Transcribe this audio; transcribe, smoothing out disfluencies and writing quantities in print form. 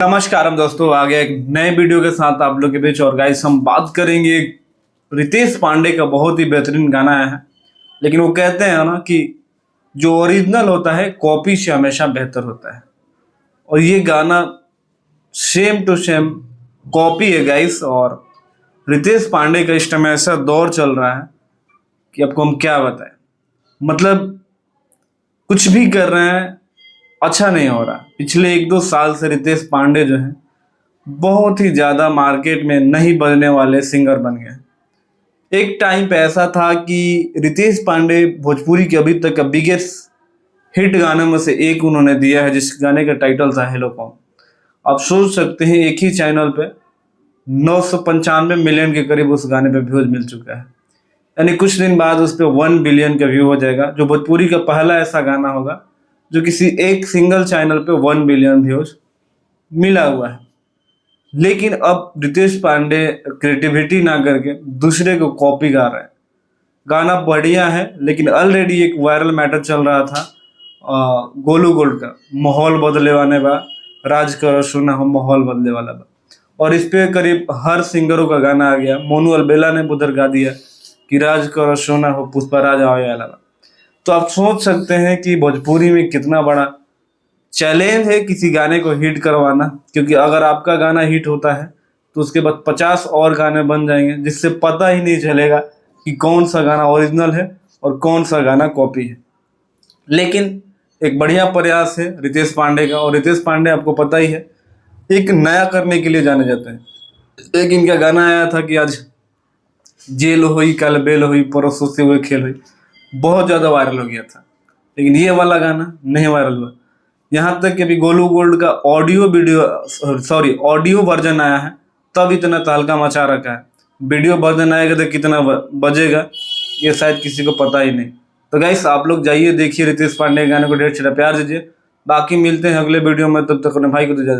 नमस्कार हम दोस्तों, आ गए एक नए वीडियो के साथ आप लोग के बीच। और गाइस हम बात करेंगे रितेश पांडे का बहुत ही बेहतरीन गाना आया है। लेकिन वो कहते हैं ना कि जो ओरिजिनल होता है कॉपी से हमेशा बेहतर होता है। और ये गाना सेम टू सेम कॉपी है गाइस। और रितेश पांडे का इस टाइम ऐसा दौर चल रहा है कि आपको हम क्या बताएं। मतलब कुछ भी कर रहे हैं, अच्छा नहीं हो रहा। पिछले 1-2 साल से रितेश पांडे जो है बहुत ही ज़्यादा मार्केट में नहीं बजने वाले सिंगर बन गए। एक टाइम पे ऐसा था कि रितेश पांडे भोजपुरी के अभी तक का बिगेस्ट हिट गानों में से एक उन्होंने दिया है, जिस गाने का टाइटल था हेलो कॉम। आप सोच सकते हैं एक ही चैनल पे 995 मिलियन के करीब उस गाने पे व्यूज मिल चुका है। यानी कुछ दिन बाद उस पर 1 बिलियन का व्यू हो जाएगा, जो भोजपुरी का पहला ऐसा गाना होगा जो किसी एक सिंगल चैनल पे 1 बिलियन व्यूज मिला हुआ है। लेकिन अब रितेश पांडे क्रिएटिविटी ना करके दूसरे को कॉपी गा रहे हैं। गाना बढ़िया है, लेकिन ऑलरेडी एक वायरल मैटर चल रहा था गोलू गोल्ड का, माहौल बदले वाले बा, राज करो सुना हो माहौल बदले वाला बा। और इस पे करीब हर सिंगरों का गाना आ गया। मोनू अलबेला ने उधर गा दिया कि राज करो सोना हो पुष्पा राज आओ वाला। तो आप सोच सकते हैं कि भोजपुरी में कितना बड़ा चैलेंज है किसी गाने को हिट करवाना। क्योंकि अगर आपका गाना हिट होता है तो उसके बाद 50 और गाने बन जाएंगे, जिससे पता ही नहीं चलेगा कि कौन सा गाना ओरिजिनल है और कौन सा गाना कॉपी है। लेकिन एक बढ़िया प्रयास है रितेश पांडे का। और रितेश पांडे आपको पता ही है एक नया करने के लिए जाने जाते हैं। एक इनका गाना आया था कि आज जेल हुई कल बेल हुई परसों से हुए खेल हुई, बहुत ज़्यादा वायरल हो गया था। लेकिन ये वाला गाना नहीं वायरल हुआ। यहाँ तक कि अभी गोलू गोल्ड का ऑडियो वर्जन आया है, तब इतना तहलका मचा रखा है। वीडियो वर्जन आएगा तो कितना बजेगा ये शायद किसी को पता ही नहीं। तो गाइस आप लोग जाइए देखिए रितेश पांडे के गाने को, ढेर सारा प्यार दीजिए। बाकी मिलते हैं अगले वीडियो में, तब तक अपने भाई को दीजिए।